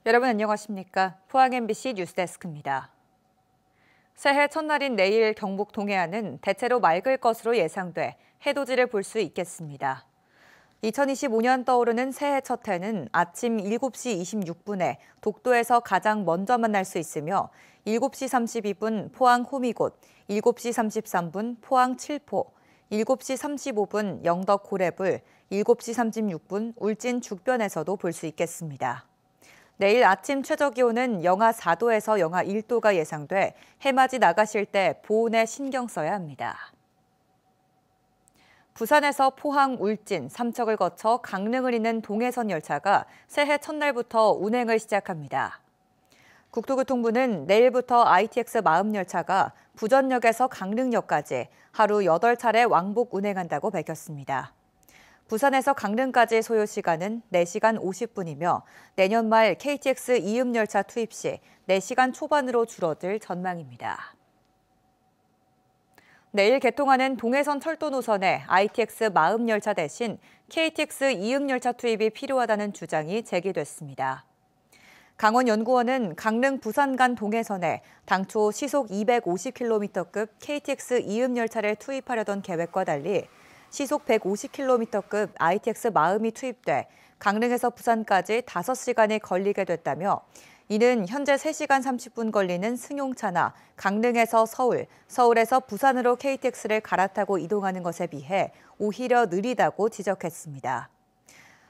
여러분 안녕하십니까? 포항 MBC 뉴스데스크입니다. 새해 첫날인 내일 경북 동해안은 대체로 맑을 것으로 예상돼 해돋이를 볼 수 있겠습니다. 2025년 떠오르는 새해 첫 해는 아침 7시 26분에 독도에서 가장 먼저 만날 수 있으며 7시 32분 포항 호미곶, 7시 33분 포항 칠포, 7시 35분 영덕 고래불, 7시 36분 울진 죽변에서도 볼 수 있겠습니다. 내일 아침 최저기온은 영하 4도에서 영하 1도가 예상돼 해맞이 나가실 때 보온에 신경 써야 합니다. 부산에서 포항, 울진, 삼척을 거쳐 강릉을 잇는 동해선 열차가 새해 첫날부터 운행을 시작합니다. 국토교통부는 내일부터 ITX 마음 열차가 부전역에서 강릉역까지 하루 8차례 왕복 운행한다고 밝혔습니다. 부산에서 강릉까지 소요 시간은 4시간 50분이며 내년 말 KTX 이음 열차 투입 시 4시간 초반으로 줄어들 전망입니다. 내일 개통하는 동해선 철도 노선에 ITX 마음 열차 대신 KTX 이음 열차 투입이 필요하다는 주장이 제기됐습니다. 강원연구원은 강릉 부산 간 동해선에 당초 시속 250km급 KTX 이음 열차를 투입하려던 계획과 달리 시속 150km급 ITX 마음이 투입돼 강릉에서 부산까지 5시간이 걸리게 됐다며 이는 현재 3시간 30분 걸리는 승용차나 강릉에서 서울, 서울에서 부산으로 KTX를 갈아타고 이동하는 것에 비해 오히려 느리다고 지적했습니다.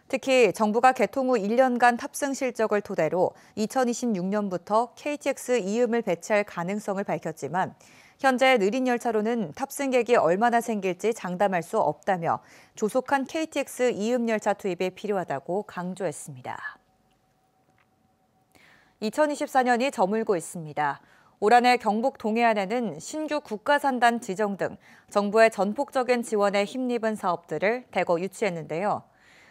특히 정부가 개통 후 1년간 탑승 실적을 토대로 2026년부터 KTX 이음을 배치할 가능성을 밝혔지만 현재 느린 열차로는 탑승객이 얼마나 생길지 장담할 수 없다며 조속한 KTX 이음 열차 투입이 필요하다고 강조했습니다. 2024년이 저물고 있습니다. 올 한해 경북 동해안에는 신규 국가산단 지정 등 정부의 전폭적인 지원에 힘입은 사업들을 대거 유치했는데요.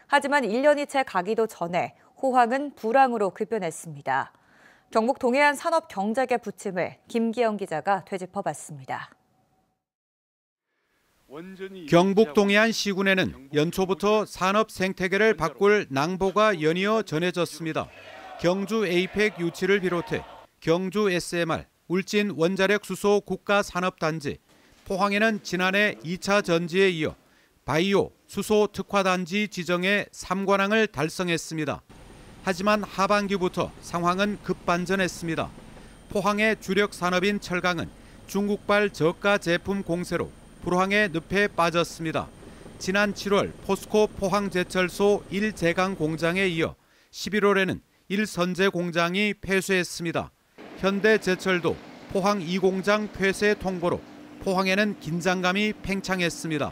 하지만 1년이 채 가기도 전에 호황은 불황으로 급변했습니다. 경북 동해안 산업 경제계 부침을 김기영 기자가 되짚어봤습니다. 경북 동해안 시군에는 연초부터 산업 생태계를 바꿀 낭보가 연이어 전해졌습니다. 경주 에이펙 유치를 비롯해 경주 SMR, 울진 원자력 수소 국가산업단지, 포항에는 지난해 2차 전지에 이어 바이오, 수소 특화단지 지정의 3관왕을 달성했습니다. 하지만 하반기부터 상황은 급반전했습니다. 포항의 주력 산업인 철강은 중국발 저가 제품 공세로 불황의 늪에 빠졌습니다. 지난 7월 포스코 포항제철소 1제강 공장에 이어 11월에는 1선제 공장이 폐쇄했습니다. 현대제철도 포항 2공장 폐쇄 통보로 포항에는 긴장감이 팽창했습니다.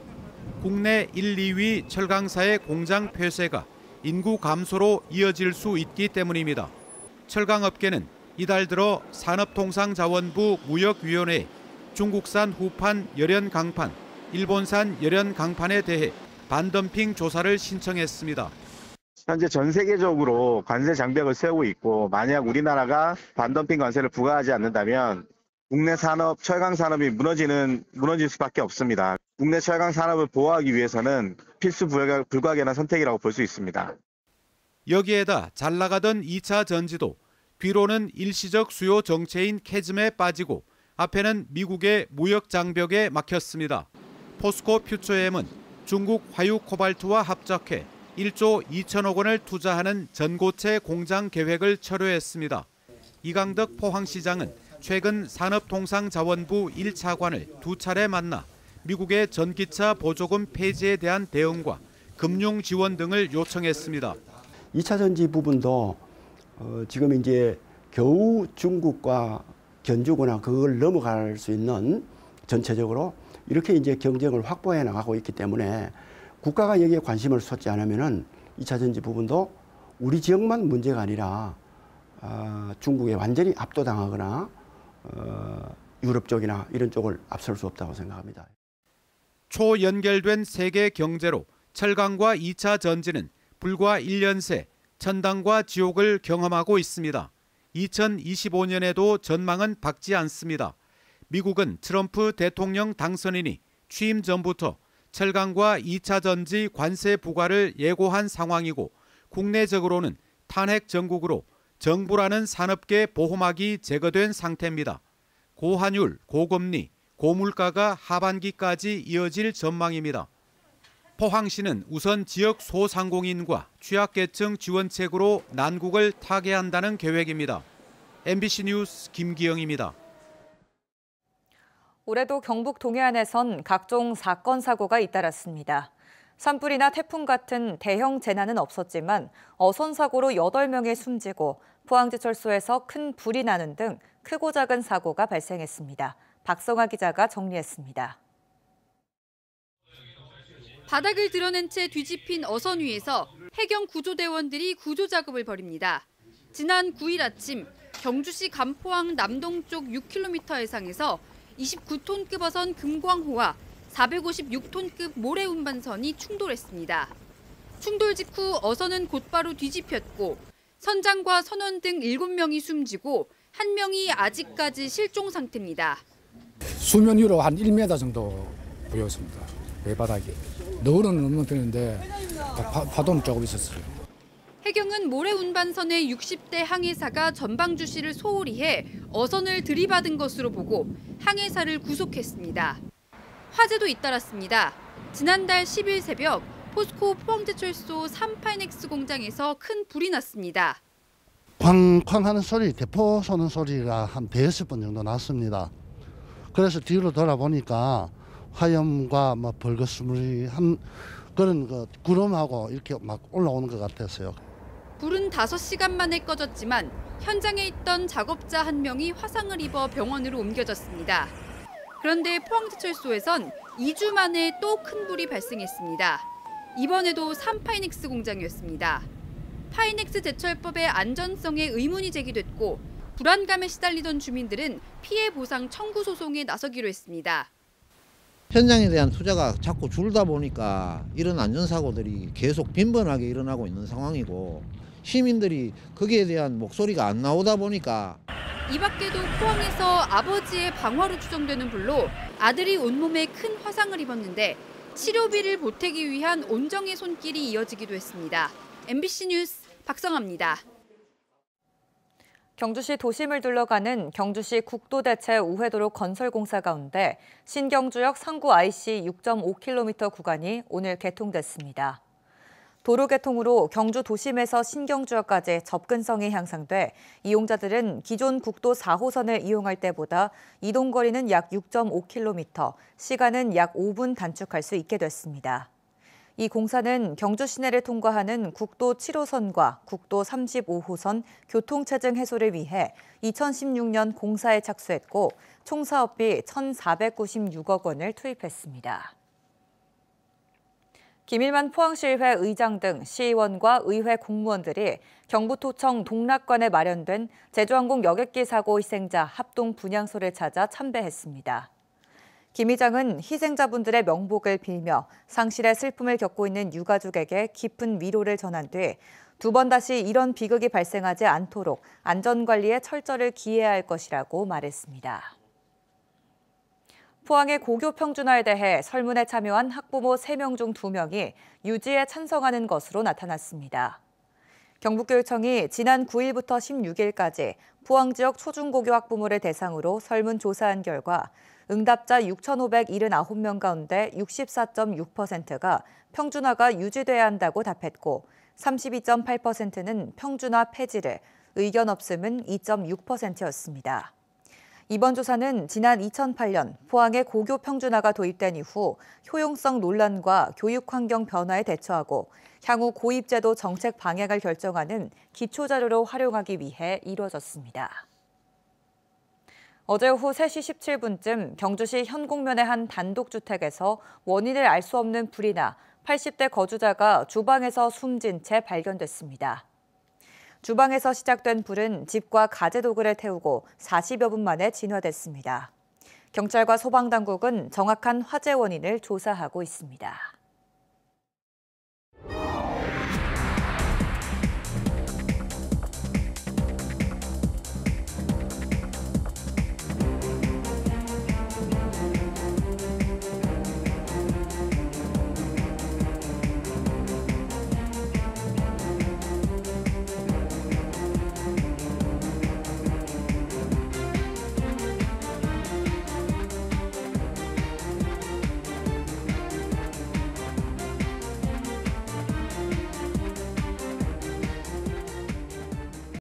국내 1, 2위 철강사의 공장 폐쇄가 인구 감소로 이어질 수 있기 때문입니다. 철강업계는 이달 들어 산업통상자원부 무역위원회에 중국산 후판 열연 강판, 일본산 열연 강판에 대해 반덤핑 조사를 신청했습니다. 현재 전 세계적으로 관세 장벽을 세우고 있고 만약 우리나라가 반덤핑 관세를 부과하지 않는다면 국내 산업, 철강 산업이 무너질 수밖에 없습니다. 국내 철강 산업을 보호하기 위해서는 필수 불가결한 선택이라고 볼 수 있습니다. 여기에다 잘 나가던 2차 전지도 뒤로는 일시적 수요 정체인 캐즘에 빠지고 앞에는 미국의 무역 장벽에 막혔습니다. 포스코 퓨처엠은 중국 화유 코발트와 합작해 1조 2천억 원을 투자하는 전고체 공장 계획을 철회했습니다. 이강덕 포항시장은 최근 산업통상자원부 1차관을 2차례 만나 미국의 전기차 보조금 폐지에 대한 대응과 금융 지원 등을 요청했습니다. 2차 전지 부분도 지금 이제 겨우 중국과 견주거나 그걸 넘어갈 수 있는 전체적으로 이렇게 이제 경쟁을 확보해 나가고 있기 때문에 국가가 여기에 관심을 쏟지 않으면은 2차 전지 부분도 우리 지역만 문제가 아니라 중국에 완전히 압도당하거나 유럽 쪽이나 이런 쪽을 앞설 수 없다고 생각합니다. 초연결된 세계 경제로 철강과 2차 전지는 불과 1년 새 천당과 지옥을 경험하고 있습니다. 2025년에도 전망은 밝지 않습니다. 미국은 트럼프 대통령 당선인이 취임 전부터 철강과 2차 전지 관세 부과를 예고한 상황이고 국내적으로는 탄핵 정국으로 정부라는 산업계 보호막이 제거된 상태입니다. 고환율, 고금리, 고물가가 하반기까지 이어질 전망입니다. 포항시는 우선 지역 소상공인과 취약계층 지원책으로 난국을 타개한다는 계획입니다. MBC 뉴스 김기영입니다. 올해도 경북 동해안에선 각종 사건, 사고가 잇따랐습니다. 산불이나 태풍 같은 대형 재난은 없었지만 어선 사고로 8명이 숨지고 포항지철소에서 큰 불이 나는 등 크고 작은 사고가 발생했습니다. 박성아 기자가 정리했습니다. 바닥을 드러낸 채 뒤집힌 어선 위에서 해경 구조대원들이 구조 작업을 벌입니다. 지난 9일 아침 경주시 감포항 남동쪽 6km 해상에서 29톤급 어선 금광호와 456톤급 모래 운반선이 충돌했습니다. 충돌 직후 어선은 곧바로 뒤집혔고 선장과 선원 등 7명이 숨지고 1명이 아직까지 실종 상태입니다. 수면 위로 한 1m 정도 보였습니다. 외바닥이. 너울은 없는 편인데 파도는 조금 있었어요. 해경은 모래 운반선의 60대 항해사가 전방주 씨를 소홀히 해 어선을 들이받은 것으로 보고 항해사를 구속했습니다. 화재도 잇따랐습니다. 지난달 10일 새벽 포스코 포항제철소 3파이넥스 공장에서 큰 불이 났습니다. 쾅쾅 하는 소리, 대포 쏘는 소리가 한 5번 정도 났습니다. 그래서 뒤로 돌아보니까 화염과 벌거스물이 한 그런 구름하고 이렇게 막 올라오는 것 같았어요. 불은 5시간 만에 꺼졌지만 현장에 있던 작업자 1명이 화상을 입어 병원으로 옮겨졌습니다. 그런데 포항제철소에선 2주 만에 또 큰 불이 발생했습니다. 이번에도 3파이넥스 공장이었습니다. 파이넥스 제철법의 안전성에 의문이 제기됐고 불안감에 시달리던 주민들은 피해 보상 청구 소송에 나서기로 했습니다. 현장에 대한 투자가 자꾸 줄다 보니까 이런 안전사고들이 계속 빈번하게 일어나고 있는 상황이고 시민들이 거기에 대한 목소리가 안 나오다 보니까 이 밖에도 포항에서 아버지의 방화로 추정되는 불로 아들이 온몸에 큰 화상을 입었는데 치료비를 보태기 위한 온정의 손길이 이어지기도 했습니다. MBC 뉴스 박성아입니다. 경주시 도심을 둘러가는 경주시 국도대체 우회도로 건설 공사 가운데 신경주역 상구 IC 6.5km 구간이 오늘 개통됐습니다. 도로 개통으로 경주 도심에서 신경주역까지 접근성이 향상돼 이용자들은 기존 국도 4호선을 이용할 때보다 이동거리는 약 6.5km, 시간은 약 5분 단축할 수 있게 됐습니다. 이 공사는 경주 시내를 통과하는 국도 7호선과 국도 35호선 교통체증 해소를 위해 2016년 공사에 착수했고 총 사업비 1,496억 원을 투입했습니다. 김일만 포항시의회 의장 등 시의원과 의회 공무원들이 경부토청 동락관에 마련된 제주항공 여객기 사고 희생자 합동 분향소를 찾아 참배했습니다. 김 의장은 희생자분들의 명복을 빌며 상실의 슬픔을 겪고 있는 유가족에게 깊은 위로를 전한 뒤 두 번 다시 이런 비극이 발생하지 않도록 안전관리에 철저를 기해야 할 것이라고 말했습니다. 포항의 고교 평준화에 대해 설문에 참여한 학부모 3명 중 2명이 유지에 찬성하는 것으로 나타났습니다. 경북교육청이 지난 9일부터 16일까지 포항 지역 초중고교 학부모를 대상으로 설문조사한 결과 응답자 6,579명 가운데 64.6%가 평준화가 유지돼야 한다고 답했고 32.8%는 평준화 폐지를, 의견 없음은 2.6%였습니다. 이번 조사는 지난 2008년 포항의 고교 평준화가 도입된 이후 효용성 논란과 교육 환경 변화에 대처하고 향후 고입제도 정책 방향을 결정하는 기초자료로 활용하기 위해 이루어졌습니다. 어제 오후 3시 17분쯤 경주시 현곡면의 한 단독주택에서 원인을 알 수 없는 불이 나 80대 거주자가 주방에서 숨진 채 발견됐습니다. 주방에서 시작된 불은 집과 가재도구를 태우고 40여 분 만에 진화됐습니다. 경찰과 소방당국은 정확한 화재 원인을 조사하고 있습니다.